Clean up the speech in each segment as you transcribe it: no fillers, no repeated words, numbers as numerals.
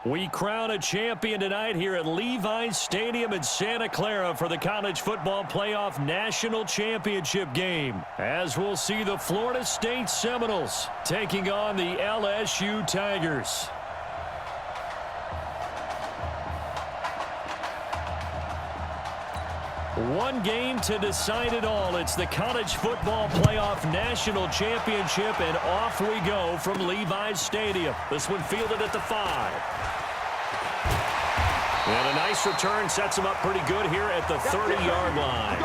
We crown a champion tonight here at Levi's Stadium in Santa Clara for the College Football Playoff National Championship game, as we'll see the Florida State Seminoles taking on the LSU Tigers. One game to decide it all. It's the College Football Playoff National Championship, and off we go from Levi's Stadium. This one fielded at the 5. And a nice return sets him up pretty good here at the 30-yard line.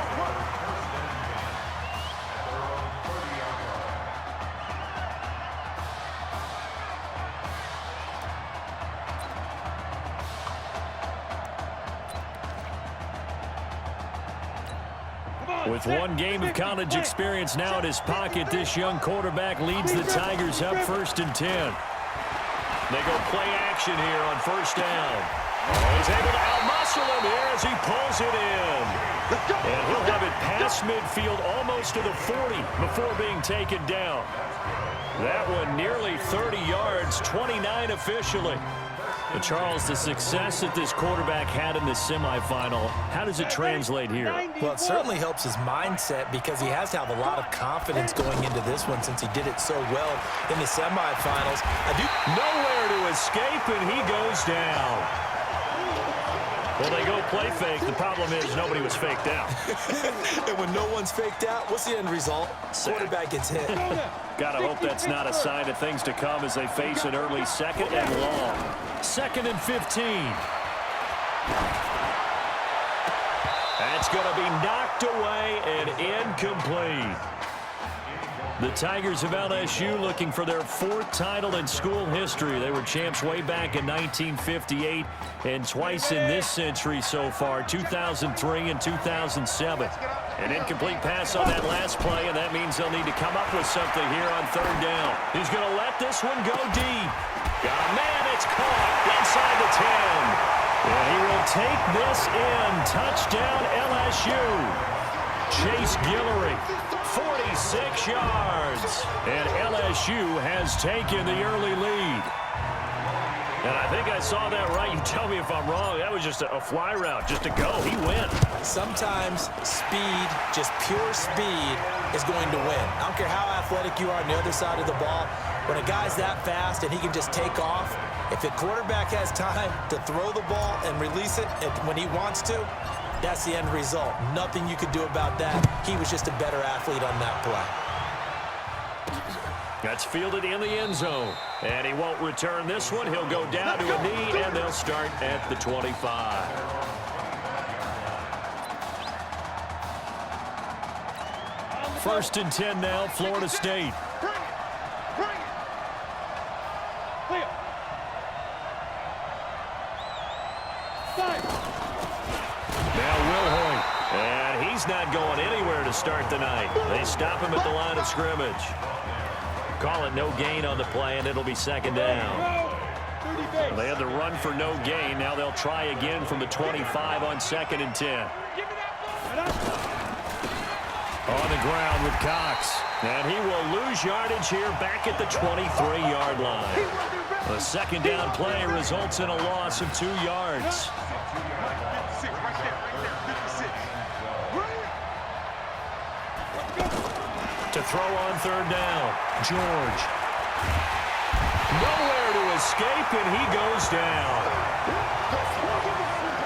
With one game of college experience now in his pocket, this young quarterback leads the Tigers up 1st and 10. They go play action here on 1st down. He's able to outmuscle him here as he pulls it in. And he'll have it past midfield almost to the 40 before being taken down. That one nearly 30 yards, 29 officially. But Charles, the success that this quarterback had in the semifinal, how does it translate here? Well, it certainly helps his mindset because he has to have a lot of confidence going into this one since he did it so well in the semifinals. Nowhere to escape, and he goes down. Well, they go play fake. The problem is nobody was faked out. And when no one's faked out, what's the end result? Quarterback gets hit. Gotta hope that's not a sign of things to come as they face an early 2nd and long. 2nd and 15. That's going to be knocked away and incomplete. The Tigers of LSU looking for their 4th title in school history. They were champs way back in 1958 and twice in this century so far, 2003 and 2007. An incomplete pass on that last play, and that means they'll need to come up with something here on 3rd down. He's going to let this one go deep. Oh, man, it's caught inside the 10. And he will take this in. Touchdown, LSU. Chase Guillory, 46 yards. And LSU has taken the early lead. And I think I saw that right. You tell me if I'm wrong. That was just a fly route, just to go. He went. Sometimes speed, just pure speed, is going to win. I don't care how athletic you are on the other side of the ball. When a guy's that fast and he can just take off, if the quarterback has time to throw the ball and release it when he wants to, that's the end result. Nothing you could do about that. He was just a better athlete on that play. That's fielded in the end zone. And he won't return this one. He'll go down to a knee, and they'll start at the 25. First and 10 now, Florida State. Not going anywhere to start the night. They stop him at the line of scrimmage. Call it no gain on the play, and it'll be 2nd down. They had the run for no gain. Now they'll try again from the 25 on 2nd and 10. On the ground with Cox. And he will lose yardage here back at the 23-yard line. The 2nd down play results in a loss of 2 yards. To throw on 3rd down. George. Nowhere to escape, and he goes down.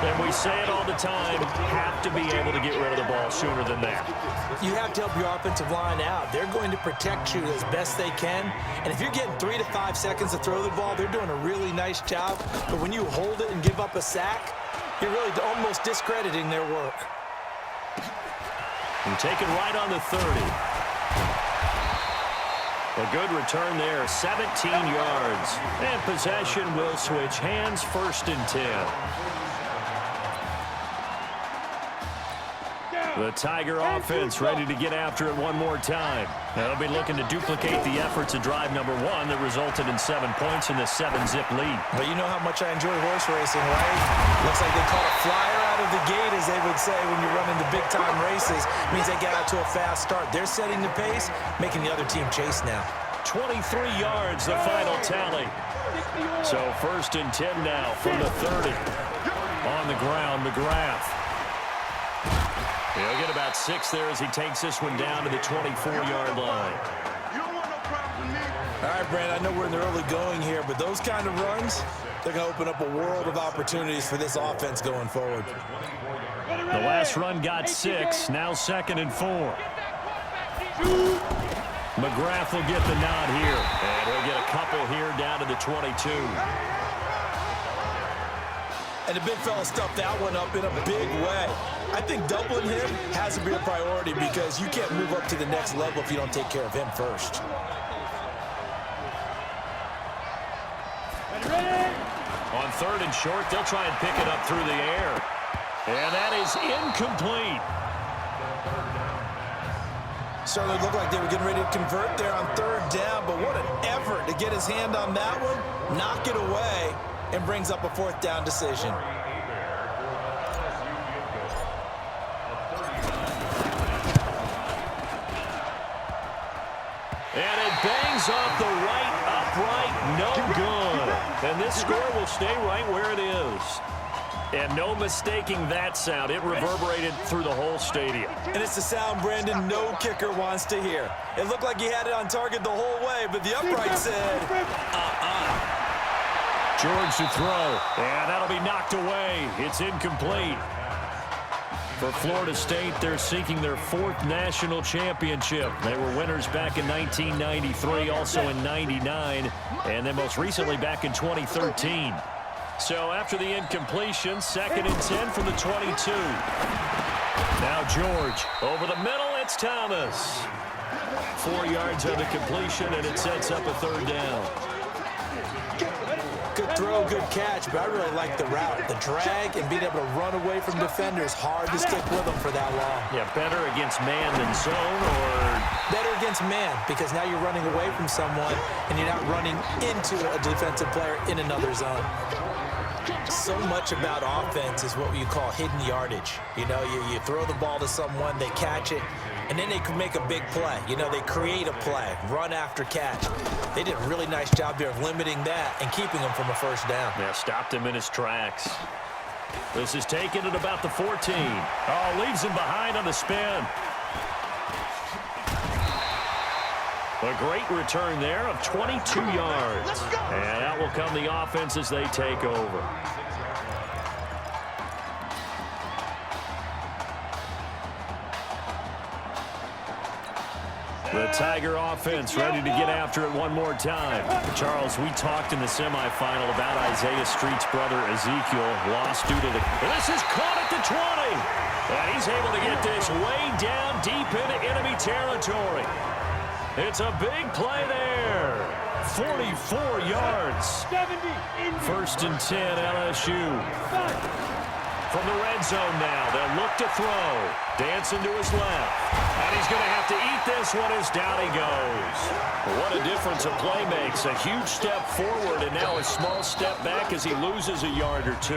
And we say it all the time, have to be able to get rid of the ball sooner than that. You have to help your offensive line out. They're going to protect you as best they can. And if you're getting 3 to 5 seconds to throw the ball, they're doing a really nice job. But when you hold it and give up a sack, you're really almost discrediting their work. And taken right on the 30. A good return there, 17 yards. And possession will switch hands, 1st and 10. The Tiger offense ready to get after it one more time. They'll be looking to duplicate the efforts of drive number 1 that resulted in 7 points in the 7-zip lead. But you know how much I enjoy horse racing, right? Looks like they caught a flyer out of the gate, as they would say when you're running the big-time races. Means they get out to a fast start. They're setting the pace, making the other team chase now. 23 yards, the final tally. So 1st and 10 now from the 30. On the ground, McGrath. He'll get about 6 there as he takes this one down to the 24-yard line. All right, Brandon, I know we're in the early going here, but those kind of runs, they're going to open up a world of opportunities for this offense going forward. The last run got 6, now 2nd and 4. McGrath will get the nod here, and he'll get a couple here down to the 22. And the big fella stuffed that one up in a big way. I think doubling him has to be a priority because you can't move up to the next level if you don't take care of him first. On 3rd and short, they'll try and pick it up through the air. And that is incomplete. Certainly looked like they were getting ready to convert there on 3rd down, but what an effort to get his hand on that one, knock it away, and brings up a 4th down decision. And it bangs off the right upright, no good. And this score will stay right where it is. And no mistaking that sound. It reverberated through the whole stadium. And it's the sound, Brandon, no kicker wants to hear. It looked like he had it on target the whole way, but the upright said, George to throw, and that'll be knocked away. It's incomplete. For Florida State, they're seeking their 4th national championship. They were winners back in 1993, also in 99, and then most recently back in 2013. So after the incompletion, 2nd and 10 from the 22. Now George, over the middle, it's Thomas. 4 yards on the completion, and it sets up a 3rd down. Good throw, good catch, but I really like the route. The drag and being able to run away from defenders, hard to stick with them for that long. Yeah, better against man than zone, or? Better against man, because now you're running away from someone, and you're not running into a defensive player in another zone. So much about offense is what you call hidden yardage. You know, you throw the ball to someone, they catch it, and then they can make a big play. You know, they create a play, run after catch. They did a really nice job there of limiting that and keeping him from a 1st down. Yeah, stopped him in his tracks. This is taken at about the 14. Oh, leaves him behind on the spin. A great return there of 22 yards. And that will come the offense as they take over. The Tiger offense ready to get after it one more time. Charles, we talked in the semifinal about Isaiah Street's brother Ezekiel, lost due to the... This is caught at the 20. And he's able to get this way down deep into enemy territory. It's a big play there. 44 yards. 1st and 10, LSU. From the red zone now, they'll look to throw. Dancing to his left. And he's going to have to eat this one as down he goes. What a difference a play makes. A huge step forward and now a small step back as he loses a yard or 2.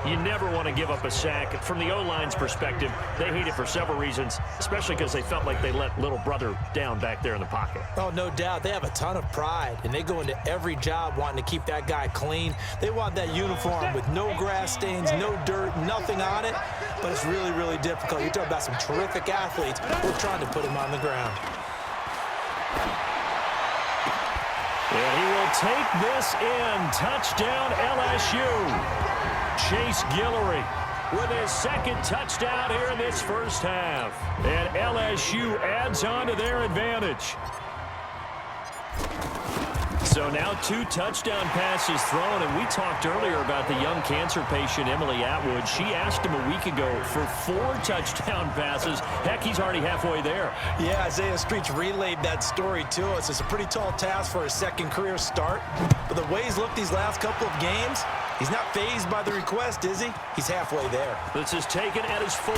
You never want to give up a sack. From the O-line's perspective, they hate it for several reasons, especially because they felt like they let little brother down back there in the pocket. Oh, no doubt. They have a ton of pride, and they go into every job wanting to keep that guy clean. They want that uniform with no grass stains, no dirt, nothing on it, but it's really, really difficult. You're talking about some terrific athletes. We're trying to put him on the ground. And he will take this in. Touchdown, LSU. Chase Guillory with his 2nd touchdown here in this 1st half. And LSU adds on to their advantage. So now 2 touchdown passes thrown, and we talked earlier about the young cancer patient, Emily Atwood. She asked him a week ago for 4 touchdown passes. Heck, he's already halfway there. Yeah, Isaiah Streets relayed that story to us. It's a pretty tall task for his 2nd career start. But the way he's looked these last couple of games, he's not fazed by the request, is he? He's halfway there. This is taken at his 4.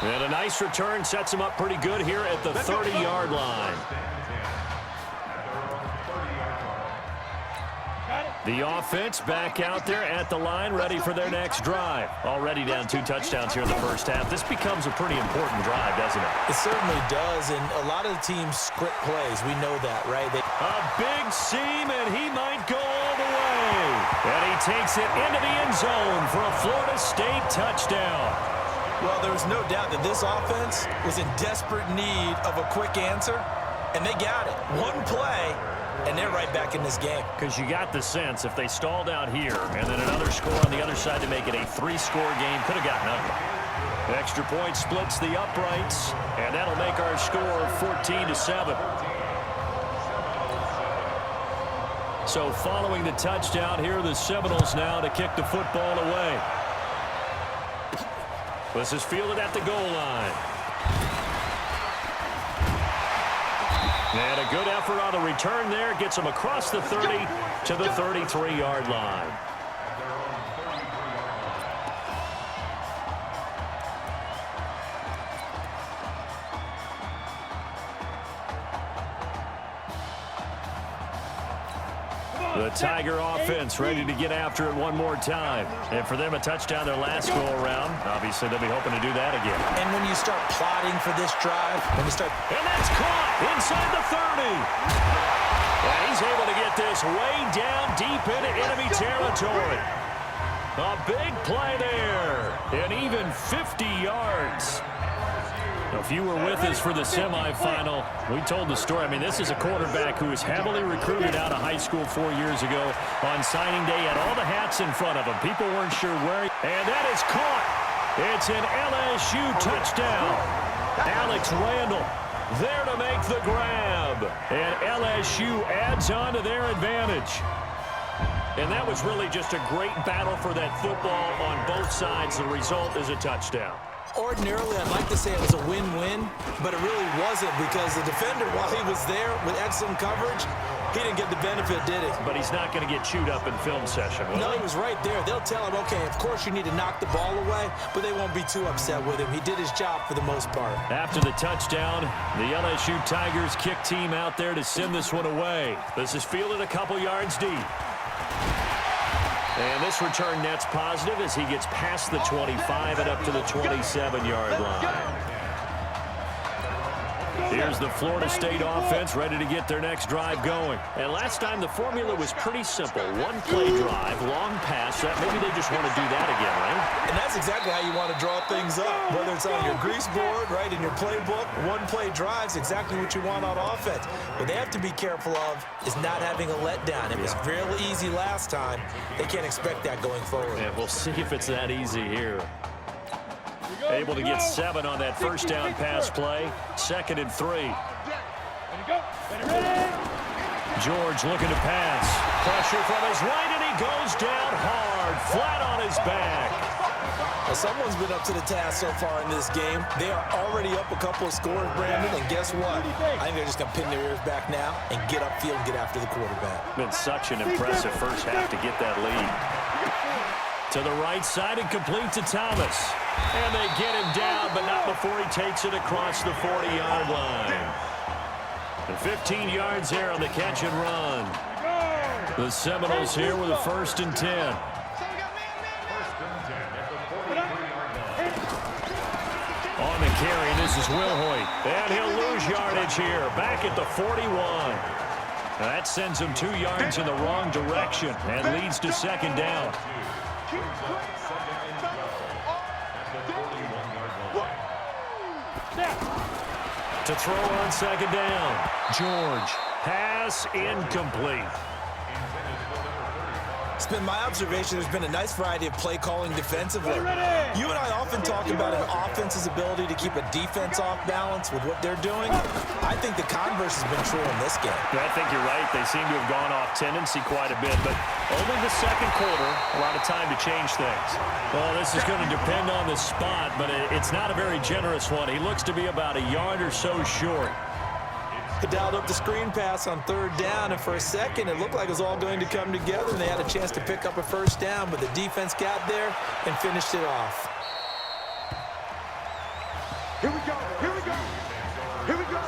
And a nice return sets him up pretty good here at the 30-yard line. The offense back out there at the line, ready for their next drive. Already down 2 touchdowns here in the first half. This becomes a pretty important drive, doesn't it? It certainly does, and a lot of the teams script plays. We know that, right? A big seam, and he might go all the way. And he takes it into the end zone for a Florida State touchdown. Well, there's no doubt that this offense was in desperate need of a quick answer, and they got it. One play, and they're right back in this game. Because you got the sense if they stalled out here and then another score on the other side to make it a 3-score game, could have gotten ugly. The extra point splits the uprights, and that'll make our score 14-7. So following the touchdown, here are the Seminoles now to kick the football away. This is fielded at the goal line. And a good effort on the return there. Gets him across the 30 to the 33-yard line. The Tiger offense ready to get after it one more time. And for them, a touchdown their last go-around. Obviously, they'll be hoping to do that again. And when you start plotting for this drive, when you start... And that's caught inside the 30. And he's able to get this way down deep into enemy territory. A big play there. And even 50 yards. If you were with us for the semifinal, we told the story. I mean, this is a quarterback who was heavily recruited out of high school 4 years ago. On signing day, had all the hats in front of him. People weren't sure where. And that is caught. It's an LSU touchdown. Alex Randall there to make the grab. And LSU adds on to their advantage. And that was really just a great battle for that football on both sides. The result is a touchdown. Ordinarily, I'd like to say it was a win-win, but it really wasn't because the defender, while he was there with excellent coverage, he didn't get the benefit, did he? But he's not going to get chewed up in film session, will No, he? he was right there. They'll tell him, okay, of course you need to knock the ball away, but they won't be too upset with him. He did his job for the most part. After the touchdown, the LSU Tigers kick team out there to send this one away. This is fielded a couple yards deep. And this return net's positive as he gets past the 25 and up to the 27-yard line. Here's the Florida State offense ready to get their next drive going. And last time the formula was pretty simple. One play drive, long pass. That maybe they just want to do that again, right? And that's exactly how you want to draw things up. Whether it's on your grease board, right, in your playbook, one play drive's exactly what you want on offense. What they have to be careful of is not having a letdown. It was real easy last time. They can't expect that going forward. And we'll see if it's that easy here. Able to get 7 on that first down pass play. 2nd and 3. George looking to pass. Pressure from his right, and he goes down hard, flat on his back. Well, someone's been up to the task so far in this game. They are already up a couple of scores, Brandon, and guess what? I think they're just going to pin their ears back now and get upfield and get after the quarterback. Been such an impressive first half to get that lead. To the right side and complete to Thomas. And they get him down, but not before he takes it across the 40-yard line. And 15 yards there on the catch and run. The Seminoles here with a 1st and 10. On the carry, this is Wilhoit. And he'll lose yardage here, back at the 41. That sends him 2 yards in the wrong direction and leads to 2nd down. To throw on 2nd down. George. Pass incomplete. It's been my observation there's been a nice variety of play calling defensively. You and I often talk about an offense's ability to keep a defense off balance with what they're doing. I think the converse has been true in this game. I think you're right. They seem to have gone off tendency quite a bit, but only the 2nd quarter, a lot of time to change things. Well, this is going to depend on the spot, but it's not a very generous one. He looks to be about a yard or so short. They dialed up the screen pass on 3rd down, and for a second it looked like it was all going to come together, and they had a chance to pick up a 1st down, but the defense got there and finished it off. Here we go, here we go, here we go.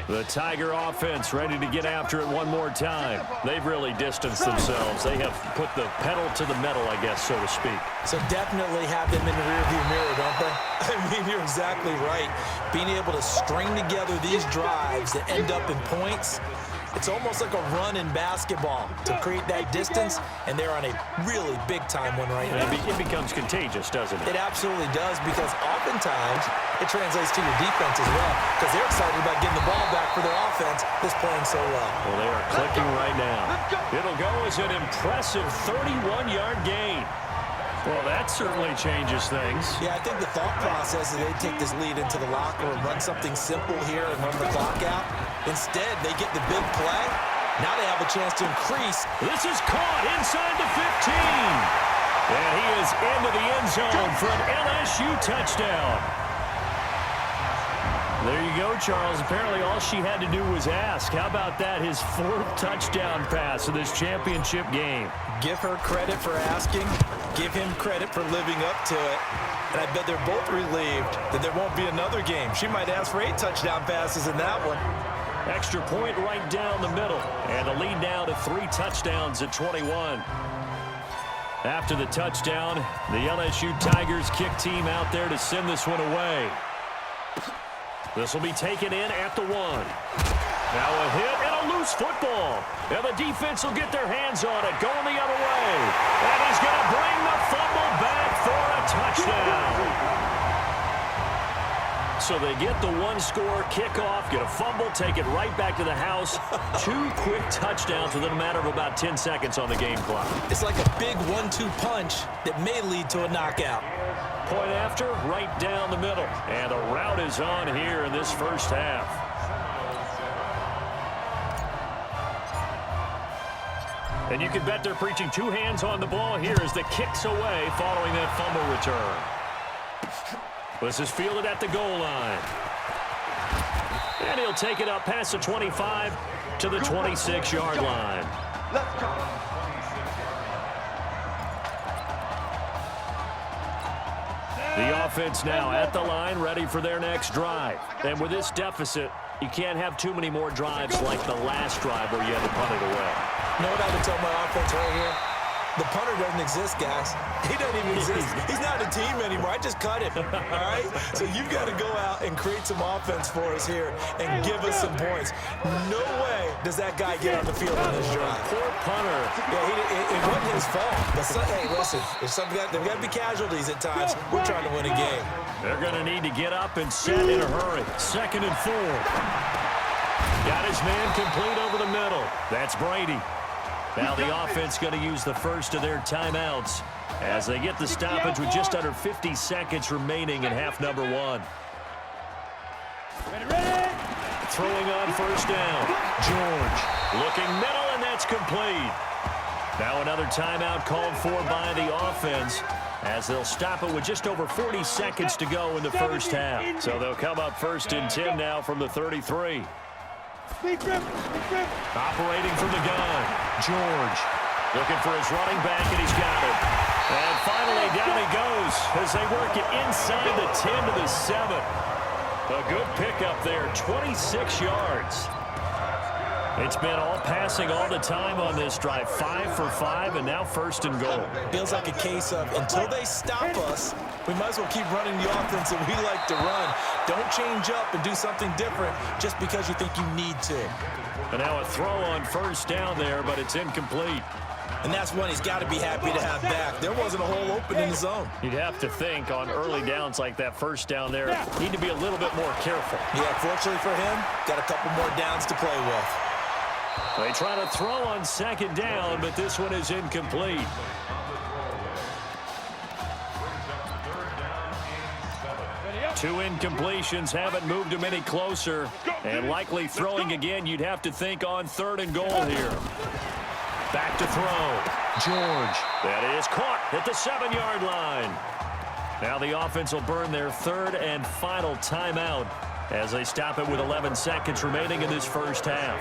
The Tiger offense ready to get after it one more time. They've really distanced themselves. They have put the pedal to the metal, I guess, so to speak. So definitely have them in the rearview mirror, don't they? I mean, you're exactly right. Being able to string together these drives that end up in points, it's almost like a run in basketball to create that distance, and they're on a really big-time one right now. It becomes contagious, doesn't it? It absolutely does, because oftentimes it translates to your defense as well, because they're excited about getting the ball back for their offense that's playing so well. Well, they are clicking right now. It'll go as an impressive 31-yard gain. Well, that certainly changes things. Yeah, I think the thought process is they take this lead into the locker room, run something simple here and run the clock out. Instead, they get the big play. Now they have a chance to increase. This is caught inside the 15. And he is into the end zone for an LSU touchdown. There you go, Charles. Apparently all she had to do was ask. How about that? His 4th touchdown pass of this championship game. Give her credit for asking. Give him credit for living up to it. And I bet they're both relieved that there won't be another game. She might ask for 8 touchdown passes in that one. Extra point right down the middle. And the lead now to 3 touchdowns at 21. After the touchdown, the LSU Tigers kick team out there to send this one away. This will be taken in at the 1. Now a hit and a loose football. And the defense will get their hands on it, going the other way. And he's going to bring the fumble back for a touchdown. So they get the 1-score kickoff, get a fumble, take it right back to the house. 2 quick touchdowns within a matter of about 10 seconds on the game clock. It's like a big 1-2 punch that may lead to a knockout. Point after, right down the middle. And a route is on here in this first half. And you can bet they're preaching 2 hands on the ball here as the kick's away following that fumble return. This is fielded at the goal line. And he'll take it up past the 25 to the 26-yard line. Let's go. The offense now at the line, ready for their next drive. And with this deficit, you can't have too many more drives like the last drive where you had to punt it away. You know what I would tell my offense right here? The punter doesn't exist, guys. He doesn't even exist. He's not a team anymore. I just cut him, all right? So you've got to go out and create some offense for us here and give us some points. No way does that guy get on the field on this drive. Poor punter. Yeah, it wasn't his fault. But hey, listen, there's got to be casualties at times. We're trying to win a game. They're going to need to get up and set in a hurry. 2nd and 4. Got his man complete over the middle. That's Brady. Now the offense going to use the first of their timeouts as they get the stoppage with just under 50 seconds remaining in half number 1. Throwing on first down. George looking middle, and that's complete. Now another timeout called for by the offense as they'll stop it with just over 40 seconds to go in the first half. So they'll come up 1st and 10 now from the 33. Operating from the gun. George looking for his running back, and he's got it. And finally down he goes as they work it inside the 10 to the 7. A good pickup there, 26 yards. It's been all passing all the time on this drive. 5 for 5, and now 1st and goal. Feels like a case of until they stop us, we might as well keep running the offense that we like to run. Don't change up and do something different just because you think you need to. And now a throw on first down there, but it's incomplete. And that's one he's got to be happy to have back. There wasn't a hole open in the zone. You'd have to think on early downs like that first down there, need to be a little bit more careful. Yeah, fortunately for him, got a couple more downs to play with. They try to throw on 2nd down, but this one is incomplete. Two incompletions haven't moved him any closer. And likely throwing again, you'd have to think on 3rd and goal here. Back to throw. George. That is caught at the 7-yard line. Now the offense will burn their 3rd and final timeout as they stop it with 11 seconds remaining in this first half.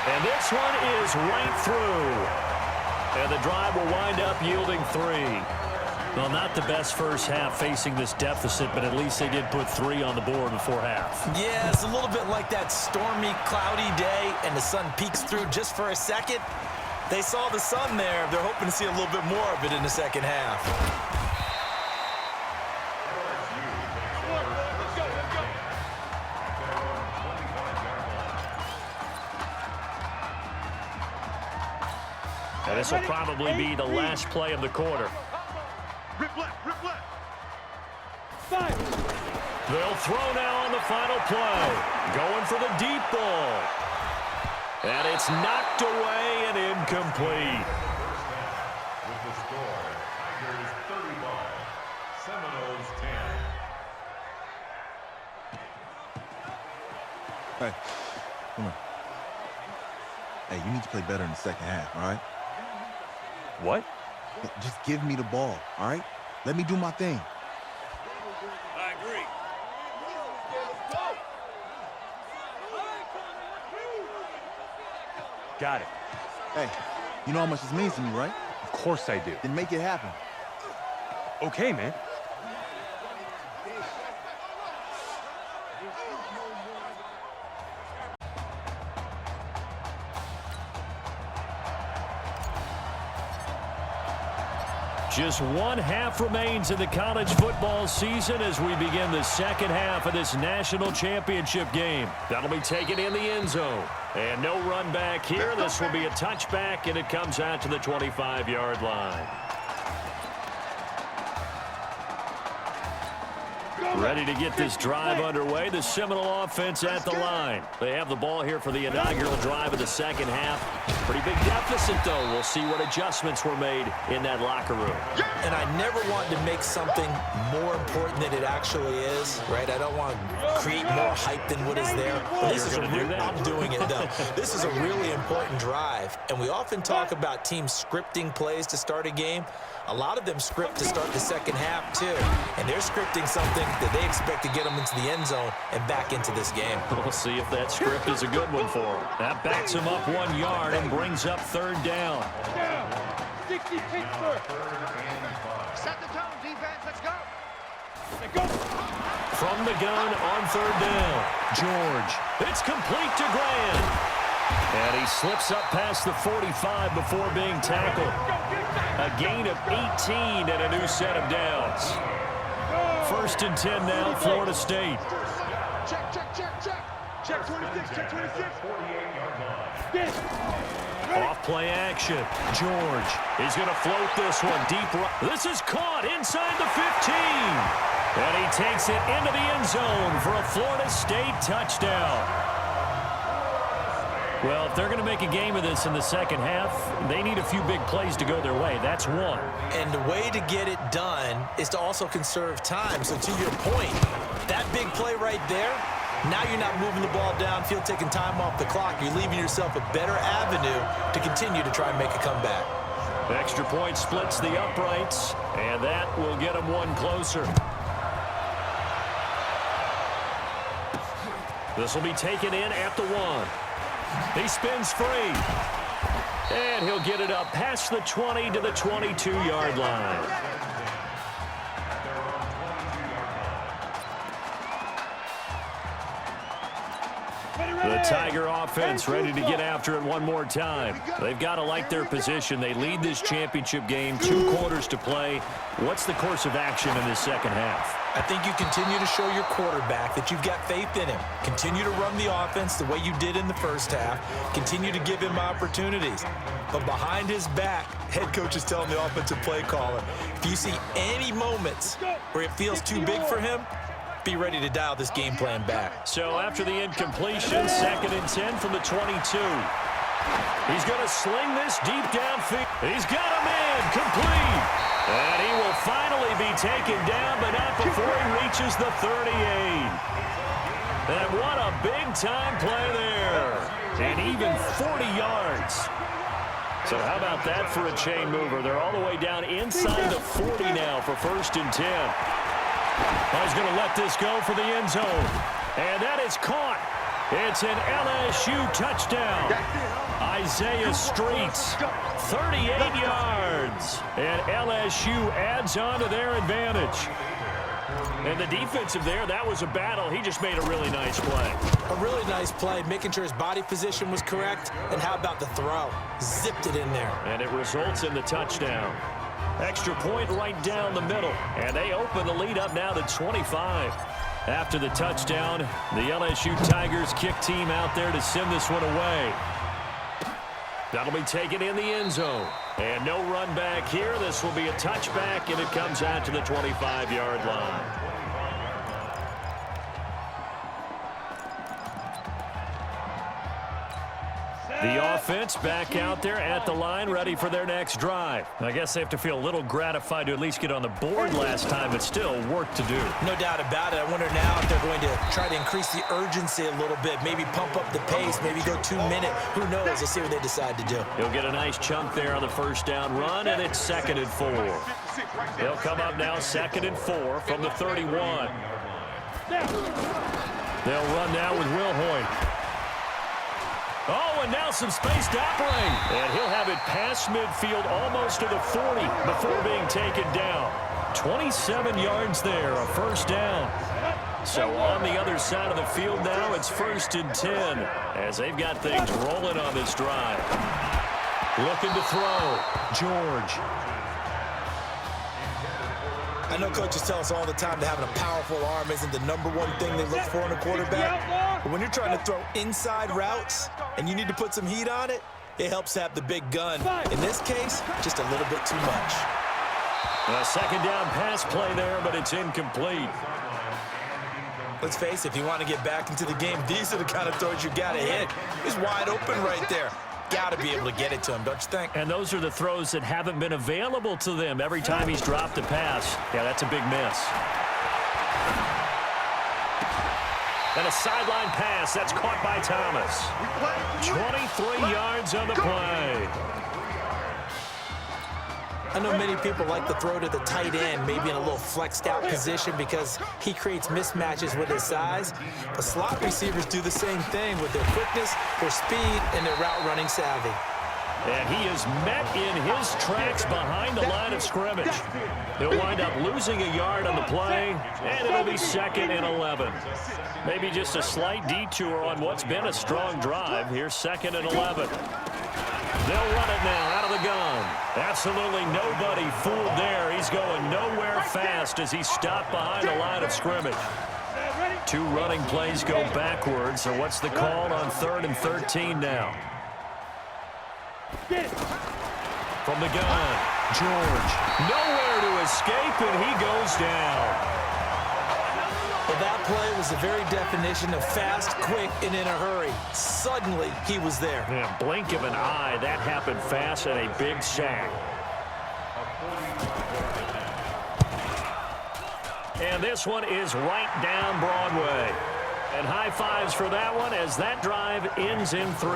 And this one is right through. And the drive will wind up yielding 3. Well, not the best first half facing this deficit, but at least they did put 3 on the board before half. Yeah, it's a little bit like that stormy, cloudy day, and the sun peeks through just for a second. They saw the sun there. They're hoping to see a little bit more of it in the second half. And this will probably be the last play of the quarter. Rip left, rip left. They'll throw now on the final play. Going for the deep ball. And it's knocked away and incomplete. With the score, Tigers 31, Seminoles 10. Hey, come on. Hey, you need to play better in the second half, all right? What? Just give me the ball, all right? Let me do my thing. I agree. Got it. Hey, you know how much this means to me, right? Of course I do. Then make it happen. Okay, man. Just 1 half remains in the college football season as we begin the second half of this national championship game. That'll be taken in the end zone. And no run back here. This will be a touchback, and it comes out to the 25-yard line. Ready to get this drive underway. The Seminole offense at the line. They have the ball here for the inaugural drive of the second half. Pretty big deficit, though. We'll see what adjustments were made in that locker room. And I never want to make something more important than it actually is, right? I don't want to create more hype than what is there. But this is I'm doing it, though. This is a really important drive. And we often talk about teams scripting plays to start a game. A lot of them script to start the second half, too. And they're scripting something that they expect to get them into the end zone and back into this game. We'll see if that script is a good one for them. That backs them up 1 yard and brings up third down. 60 Pittsburgh. Set the tone, defense. Let's go. From the gun on third down. George. It's complete to Graham. And he slips up past the 45 before being tackled. A gain of 18 and a new set of downs. 1st and 10 now, Florida State. Check, check, check, check. Check 26, check 26. 48-yard line. Off play action. George. He's going to float this one deep right. This is caught inside the 15. And he takes it into the end zone for a Florida State touchdown. Well, if they're going to make a game of this in the second half, they need a few big plays to go their way. That's one. And the way to get it done is to also conserve time. So to your point, that big play right there, now you're not moving the ball downfield, taking time off the clock. You're leaving yourself a better avenue to continue to try and make a comeback. The extra point splits the uprights, and that will get them one closer. This will be taken in at the 1. He spins free. And he'll get it up past the 20 to the 22-yard line. The Tiger offense ready to get after it one more time. They've got to like their position. They lead this championship game, 2 quarters to play. What's the course of action in this second half? I think you continue to show your quarterback that you've got faith in him. Continue to run the offense the way you did in the first half. Continue to give him opportunities. But behind his back, head coach is telling the offensive play caller, if you see any moments where it feels too big for him, be ready to dial this game plan back. So after the incompletion, 2nd and 10 from the 22. He's going to sling this deep downfield. He's got him in, complete. And he will finally be taken down, but not before he reaches the 38. And what a big-time play there. And even 40 yards. So how about that for a chain mover? They're all the way down inside the 40 now for 1st and 10. He's going to let this go for the end zone. And that is caught. It's an LSU touchdown. A Isaiah Streets, 38 yards. And LSU adds on to their advantage. And the defensive there, that was a battle. He just made a really nice play. A really nice play, making sure his body position was correct. And how about the throw? Zipped it in there. And it results in the touchdown. Extra point right down the middle. And they open the lead up now to 25. After the touchdown, the LSU Tigers kick team out there to send this one away. That'll be taken in the end zone. And no run back here. This will be a touchback, and it comes out to the 25-yard line. The offense back out there at the line, ready for their next drive. I guess they have to feel a little gratified to at least get on the board last time, but still work to do. No doubt about it. I wonder now if they're going to try to increase the urgency a little bit, maybe pump up the pace, maybe go 2 minute. Who knows? Let's see what they decide to do. He'll get a nice chunk there on the first down run, and it's 2nd and 4. They'll come up now 2nd and 4 from the 31. They'll run now with Will Hoyt. Oh, and now some space to operate. And he'll have it past midfield almost to the 40 before being taken down. 27 yards there, a first down. So on the other side of the field now, it's 1st and 10 as they've got things rolling on this drive. Looking to throw. George. I know coaches tell us all the time that having a powerful arm isn't the #1 thing they look for in a quarterback. But when you're trying to throw inside routes and you need to put some heat on it, it helps to have the big gun. In this case, just a little bit too much. A 2nd down pass play there, but it's incomplete. Let's face it, if you want to get back into the game, these are the kind of throws you got to hit. He's wide open right there. Got to be able to get it to him, don't you think? And those are the throws that haven't been available to them every time he's dropped a pass. Yeah, that's a big miss. And a sideline pass. That's caught by Thomas. 23 yards on the play. I know many people like to throw to the tight end, maybe in a little flexed out position because he creates mismatches with his size. But slot receivers do the same thing with their quickness, their speed, and their route running savvy. And he is met in his tracks behind the line of scrimmage. He'll wind up losing a yard on the play, and it'll be 2nd and 11. Maybe just a slight detour on what's been a strong drive. Here's 2nd and 11. They'll run it now out of the gun. Absolutely nobody fooled there. He's going nowhere fast as he's stopped behind the line of scrimmage. 2 running plays go backwards. So what's the call on 3rd and 13 now? From the gun, George. Nowhere to escape, and he goes down. Well, that play was the very definition of fast, quick, and in a hurry. Suddenly, he was there. Yeah, blink of an eye, that happened fast and a big sack. And this one is right down Broadway. And high fives for that one as that drive ends in 3.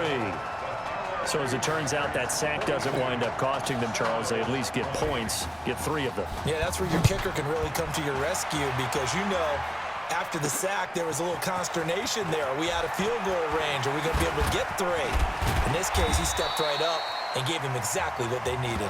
So as it turns out, that sack doesn't wind up costing them, Charles. They at least get points, get 3 of them. Yeah, that's where your kicker can really come to your rescue because you know after the sack, there was a little consternation there. Are we out of field goal range? Are we going to be able to get 3? In this case, he stepped right up and gave them exactly what they needed.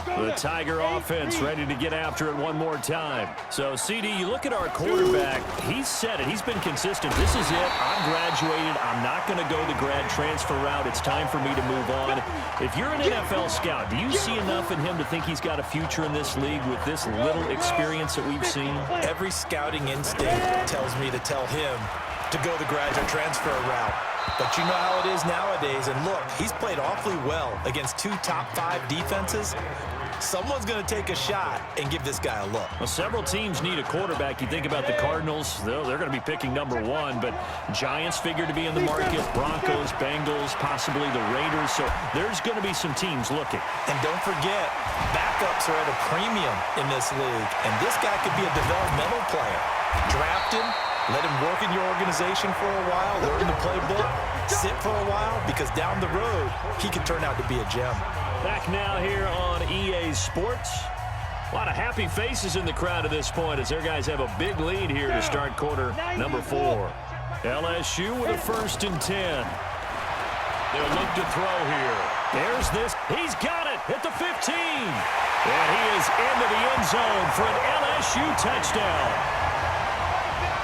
The Tiger offense ready to get after it one more time. So, CD, you look at our quarterback. He's said it. He's been consistent. This is it. I'm graduated. I'm not going to go the grad transfer route. It's time for me to move on. If you're an NFL scout, do you see enough in him to think he's got a future in this league with this little experience that we've seen? Every scouting instinct tells me to tell him to go the graduate transfer route. But you know how it is nowadays. And look, he's played awfully well against 2 top 5 defenses. Someone's going to take a shot and give this guy a look. Well, several teams need a quarterback. You think about the Cardinals, they're going to be picking #1, but Giants figure to be in the market, Broncos, Bengals, possibly the Raiders. So there's going to be some teams looking. And don't forget, backups are at a premium in this league. And this guy could be a developmental player. Draft him, let him work in your organization for a while, learn the playbook, sit for a while, because down the road, he could turn out to be a gem. Back now here on EA Sports. A lot of happy faces in the crowd at this point as their guys have a big lead here to start quarter number 4. LSU with a 1st and 10. They'll look to throw here. There's this. He's got it at the 15. And he is into the end zone for an LSU touchdown.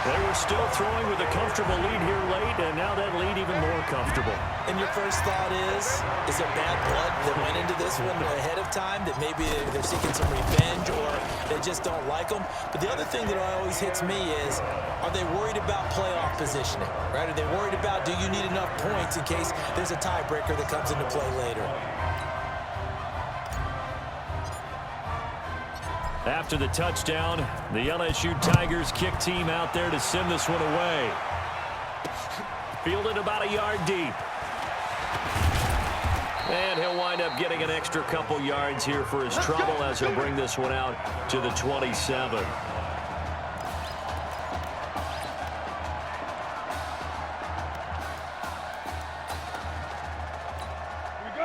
They were still throwing with a comfortable lead here late, and now that lead even more comfortable. And your first thought is there bad blood that went into this one ahead of time, that maybe they're seeking some revenge or they just don't like them? But the other thing that always hits me is, are they worried about playoff positioning, right? Are they worried about, do you need enough points in case there's a tiebreaker that comes into play later? After the touchdown, the LSU Tigers kick team out there to send this one away. Fielded about a yard deep. And he'll wind up getting an extra couple yards here for his trouble as he'll bring this one out to the 27.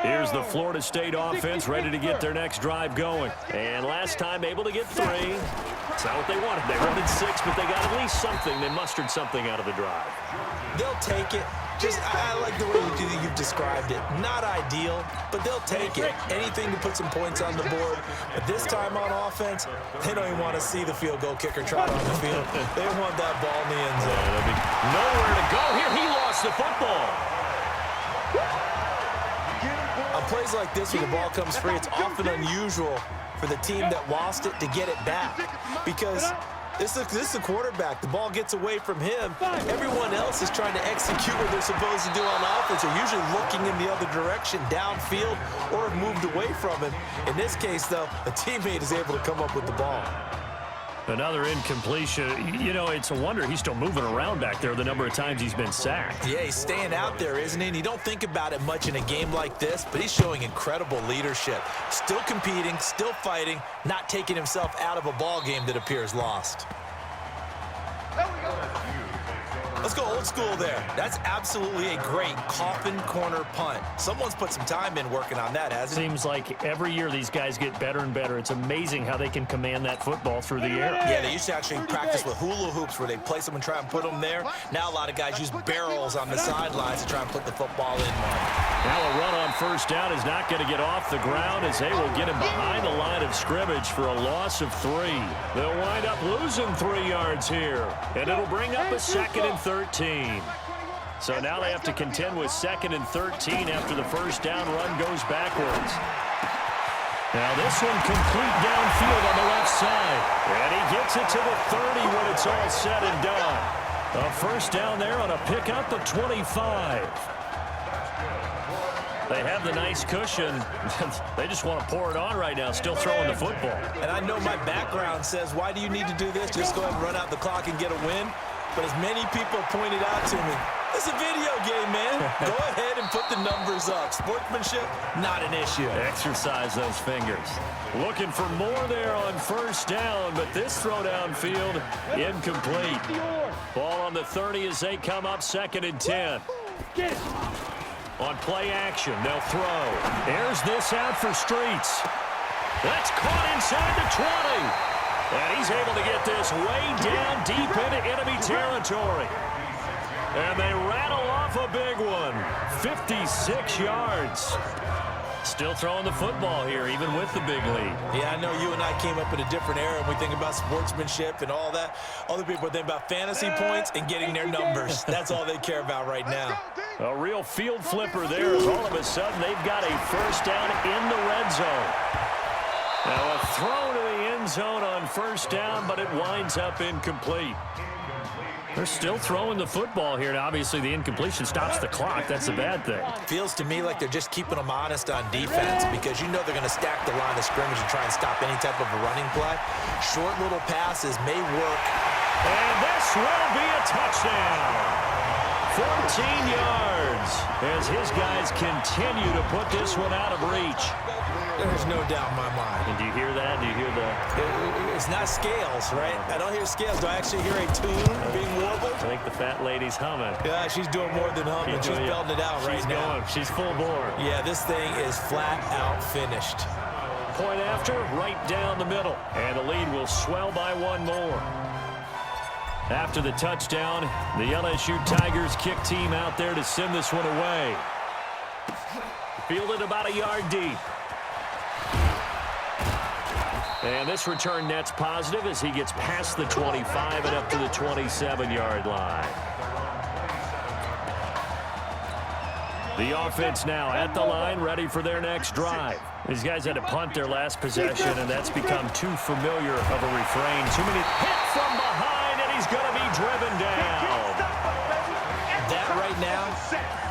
Here's the Florida State offense ready to get their next drive going. And last time able to get 3. That's not what they wanted. They wanted 6, but they got at least something. They mustered something out of the drive. They'll take it. I like the way you've described it. Not ideal, but they'll take it. Anything to put some points on the board. But this time on offense, they don't even want to see the field goal kicker trot on the field. They want that ball in the end zone. There'll be nowhere to go here. He lost the football. On plays like this where the ball comes free, it's often unusual for the team that lost it to get it back, because this is the quarterback. The ball gets away from him. Everyone else is trying to execute what they're supposed to do on offense. They're usually looking in the other direction, downfield, or have moved away from him. In this case, though, a teammate is able to come up with the ball. Another incompletion. You know, it's a wonder he's still moving around back there the number of times he's been sacked. Yeah, he's staying out there, isn't he? And you don't think about it much in a game like this, but he's showing incredible leadership. Still competing, still fighting, not taking himself out of a ball game that appears lost. Let's go old school there. That's absolutely a great coffin corner punt. Someone's put some time in working on that, hasn't he? Seems like every year these guys get better and better. It's amazing how they can command that football through the air. Yeah, they used to actually practice with hula hoops where they place them and try and put them there. Now a lot of guys use barrels on the sidelines to try and put the football in. Now a run on first down is not going to get off the ground as they will get him behind the line of scrimmage for a loss of 3. They'll wind up losing 3 yards here, and it'll bring up a 2nd and 13. So now they have to contend with 2nd and 13 after the first down run goes backwards. Now this one complete downfield on the left side. And he gets it to the 30 when it's all said and done. A first down there on a pickup of 25. They have the nice cushion. They just want to pour it on right now, still throwing the football. And I know my background says, why do you need to do this? Just go ahead and run out the clock and get a win. But as many people pointed out to me, it's a video game, man. Go ahead and put the numbers up. Sportsmanship, not an issue. Exercise those fingers. Looking for more there on first down, but this throw downfield, incomplete. Ball on the 30 as they come up 2nd and 10. On play action, they'll throw. Airs this out for Streets. That's caught inside the 20. And he's able to get this way down deep into enemy territory. And they rattle off a big one. 56 yards. Still throwing the football here, even with the big lead. Yeah, I know you and I came up in a different era, and we think about sportsmanship and all that. Other people think about fantasy points and getting their numbers. That's all they care about right now. A real field flipper there as all of a sudden they've got a first down in the red zone. Now a throw to the end zone on first down, but it winds up incomplete. They're still throwing the football here. Now, obviously, the incompletion stops the clock. That's a bad thing. Feels to me like they're just keeping them honest on defense, because you know they're going to stack the line of scrimmage and try and stop any type of a running play. Short little passes may work. And this will be a touchdown. 14 yards as his guys continue to put this one out of reach. There's no doubt in my mind. And do you hear that? Do you hear the... It's not scales, right? I don't hear scales. Do I actually hear a tune being warbled? I think the fat lady's humming. Yeah, she's doing more than humming. She's belting it out right now. She's full bore. Yeah, this thing is flat out finished. Point after, right down the middle. And the lead will swell by one more. After the touchdown, the LSU Tigers kick team out there to send this one away. Fielded about a yard deep. And this return net's positive as he gets past the 25 and up to the 27-yard line. The offense now at the line, ready for their next drive. These guys had to punt their last possession, and that's become too familiar of a refrain. Too many hit from behind, and he's going to be driven down. That right now,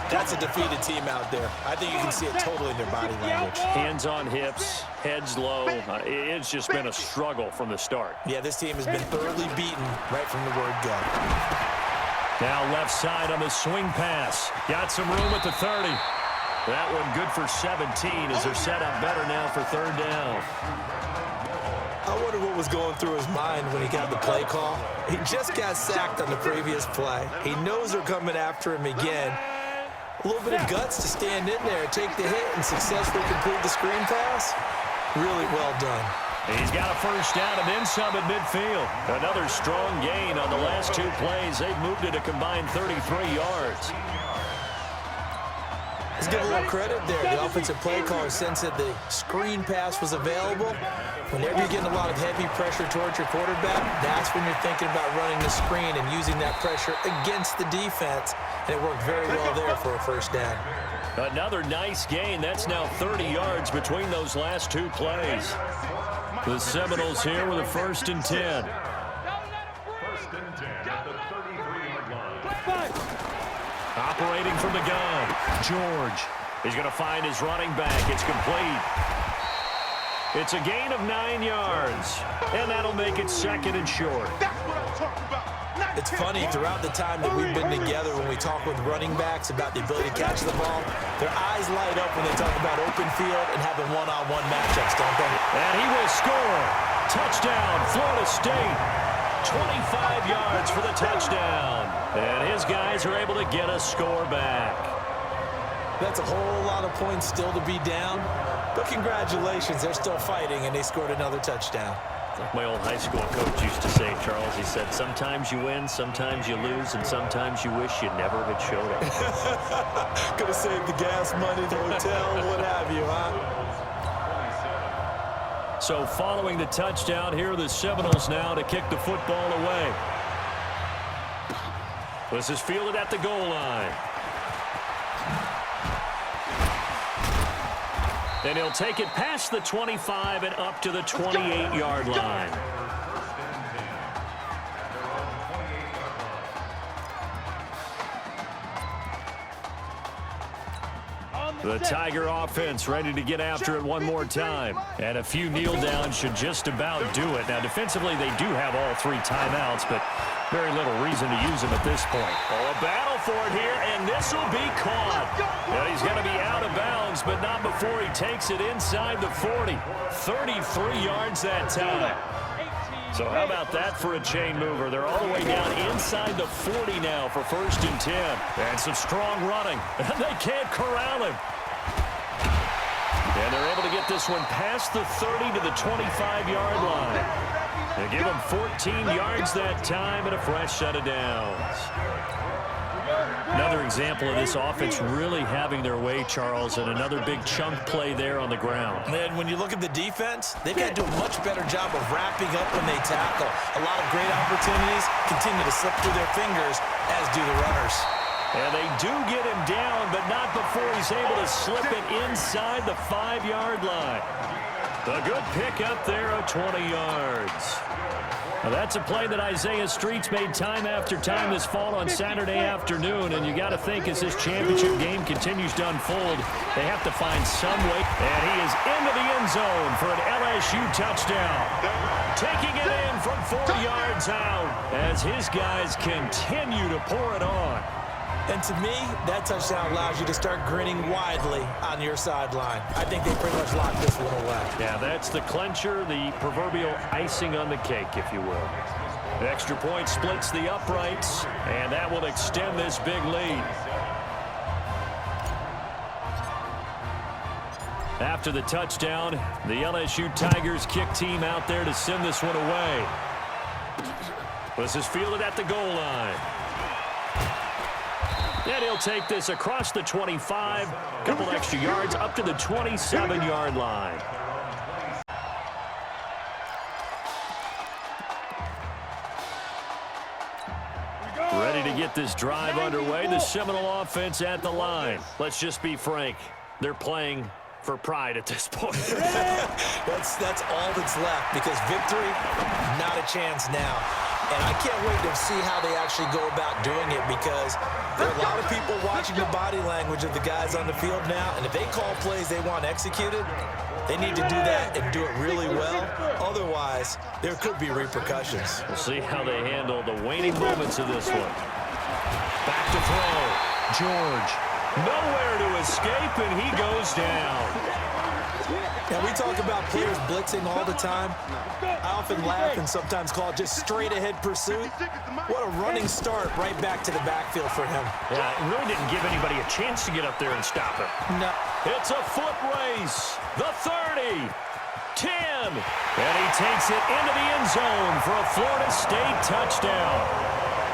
that's a defeated team out there. I think you can see it totally in their body language. Hands on hips, heads low. It's just been a struggle from the start. Yeah, this team has been thoroughly beaten right from the word go. Now left side on the swing pass. Got some room at the 30. That one good for 17 as they're set up better now for third down. I wonder what was going through his mind when he got the play call. He just got sacked on the previous play. He knows they're coming after him again. A little bit of guts to stand in there, take the hit, and successfully complete the screen pass. Really well done. He's got a first down and then some at midfield. Another strong gain on the last two plays. They've moved it a combined 33 yards. Let's give a little credit there. The offensive play caller sensed that the screen pass was available. Whenever you're getting a lot of heavy pressure towards your quarterback, that's when you're thinking about running the screen and using that pressure against the defense. And it worked very well there for a first down. Another nice gain. That's now 30 yards between those last two plays. The Seminoles here with a 1st and 10. 1st and 10 at the 33-yard line. Operating from the gun, George. He's going to find his running back. It's complete. It's a gain of 9 yards, and that'll make it 2nd and short. That's what I'm talking about. It's funny, throughout the time that we've been together, when we talk with running backs about the ability to catch the ball, their eyes light up when they talk about open field and having one-on-one matchups, don't they? And he will score. Touchdown, Florida State. 25 yards for the touchdown. And his guys are able to get a score back. That's a whole lot of points still to be down. But congratulations, they're still fighting, and they scored another touchdown. Like my old high school coach used to say, Charles, he said, sometimes you win, sometimes you lose, and sometimes you wish you never had showed up. Could have saved the gas money, the hotel, what have you, huh? So following the touchdown, here are the Seminoles now to kick the football away. This is fielded at the goal line. And he'll take it past the 25 and up to the 28-yard line. The Tiger offense ready to get after it one more time. And a few kneel downs should just about do it. Now, defensively, they do have all 3 timeouts, but very little reason to use them at this point. Oh, a battle for it here, and this will be caught. And he's going to be out of bounds, but not before he takes it inside the 40. 33 yards that time. So how about that for a chain mover? They're all the way down inside the 40 now for 1st and 10. And some strong running. And they can't corral him. And they're able to get this one past the 30 to the 25-yard line. They give him 14 yards that time and a fresh set of downs. Another example of this offense really having their way, Charles, and another big chunk play there on the ground. And when you look at the defense, they've got to do a much better job of wrapping up when they tackle. A lot of great opportunities continue to slip through their fingers, as do the runners. And they do get him down, but not before he's able to slip it inside the 5-yard line. A good pick up there of 20 yards. Now that's a play that Isaiah Streets made time after time this fall on Saturday afternoon, and you got to think as this championship game continues to unfold, they have to find some way. And he is into the end zone for an LSU touchdown. Taking it in from 4 yards out as his guys continue to pour it on. And to me, that touchdown allows you to start grinning widely on your sideline. I think they pretty much locked this one away. Yeah, that's the clincher, the proverbial icing on the cake, if you will. The extra point splits the uprights, and that will extend this big lead. After the touchdown, the LSU Tigers kick team out there to send this one away. This is fielded at the goal line. And he'll take this across the 25, a couple extra yards up to the 27-yard line. Ready to get this drive underway. The Seminole offense at the line. Let's just be frank. They're playing for pride at this point. That's all that's left, because victory, not a chance now. And I can't wait to see how they actually go about doing it, because there are a lot of people watching the body language of the guys on the field now, and if they call plays they want executed, they need to do that and do it really well. Otherwise, there could be repercussions. We'll see how they handle the waning moments of this one. Back to throw. George. Nowhere to escape, and he goes down. Now, we talk about players blitzing all the time. I often laugh and sometimes call it just straight-ahead pursuit. What a running start right back to the backfield for him. Yeah, it really didn't give anybody a chance to get up there and stop him. No. It's a foot race. The 30, 10, and he takes it into the end zone for a Florida State touchdown.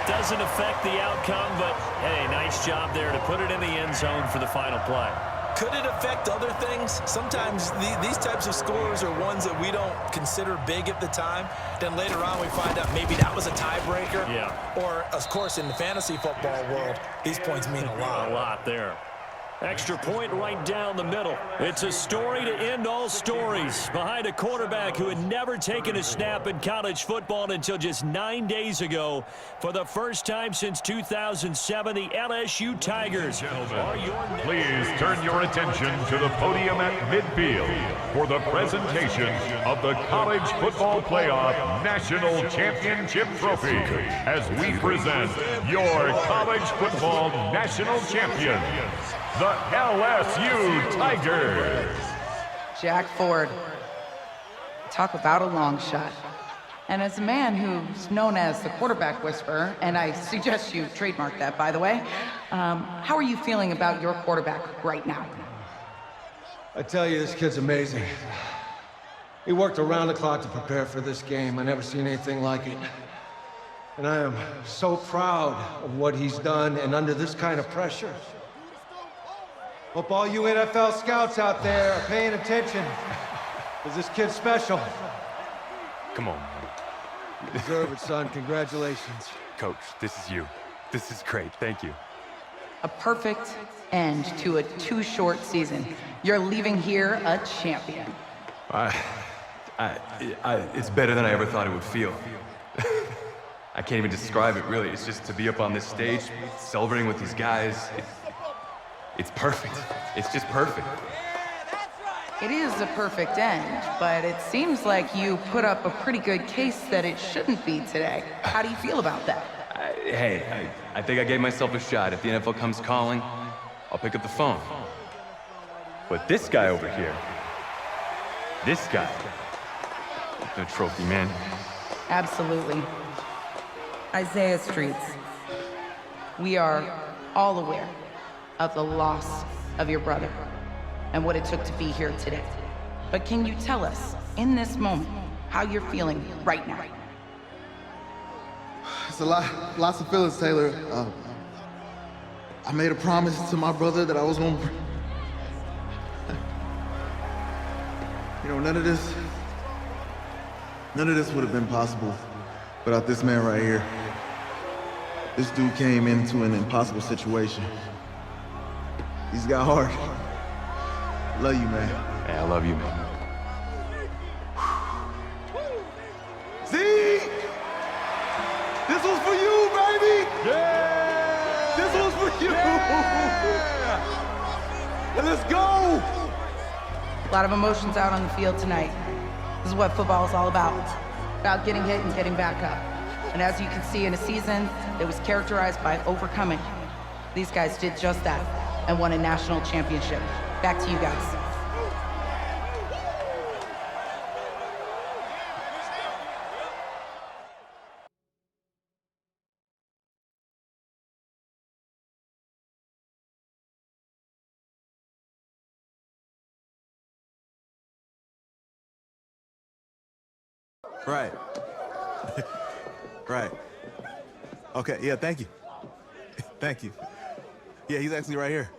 Doesn't affect the outcome, but, hey, nice job there to put it in the end zone for the final play. Could it affect other things? Sometimes these types of scores are ones that we don't consider big at the time. Then later on we find out maybe that was a tiebreaker. Yeah. Or, of course, in the fantasy football world, these points mean a lot. A lot there. Extra point right down the middle. It's a story to end all stories behind a quarterback who had never taken a snap in college football until just 9 days ago. For the first time since 2007, the LSU Tigers are your next. Please turn your attention to the podium at midfield for the presentation of the College Football Playoff National Championship Trophy, as we present your college football national champions, the LSU Tigers. Jack Ford. Talk about a long shot. And as a man who's known as the quarterback whisperer, and I suggest you trademark that, by the way, how are you feeling about your quarterback right now? I tell you, this kid's amazing. He worked around the clock to prepare for this game. I never seen anything like it. And I am so proud of what he's done, and under this kind of pressure. Hope all you NFL scouts out there are paying attention, because this kid's special. Come on, man. You deserve it, son. Congratulations. Coach, this is you. This is great. Thank you. A perfect end to a too short season. You're leaving here a champion. It's better than I ever thought it would feel. I can't even describe it, really. It's just to be up on this stage, celebrating with these guys. It's perfect. It's just perfect. It is a perfect end, but it seems like you put up a pretty good case that it shouldn't be today. How do you feel about that? I think I gave myself a shot. If the NFL comes calling, I'll pick up the phone. But this guy over here, this guy, the trophy, man. Absolutely. Isaiah Streets, we are all aware of the loss of your brother and what it took to be here today. But can you tell us, in this moment, how you're feeling right now? It's lots of feelings, Taylor. I made a promise to my brother that I was gonna, none of this would have been possible without this man right here. This dude came into an impossible situation. He's got heart. Love you, man. Hey, I love you, man. See? This was for you, baby! Yeah! This was for you! Yeah! And let's go! A lot of emotions out on the field tonight. This is what football is all about getting hit and getting back up. And as you can see, in a season that was characterized by overcoming, these guys did just that and won a national championship. Back to you guys. Right. Right. Okay, yeah, thank you. Thank you. Yeah, he's actually right here.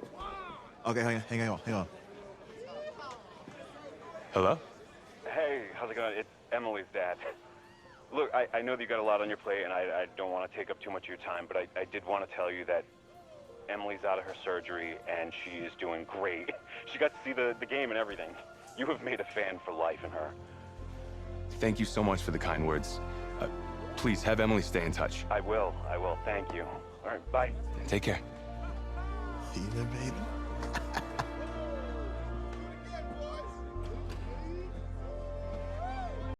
Okay, hang on. Hello? Hey, how's it going? It's Emily's dad. Look, I know that you got a lot on your plate, and I don't want to take up too much of your time, but I did want to tell you that Emily's out of her surgery, and she is doing great. She got to see the game and everything. You have made a fan for life in her. Thank you so much for the kind words. Please have Emily stay in touch. I will. Thank you. All right, bye. Take care. Heathen, baby.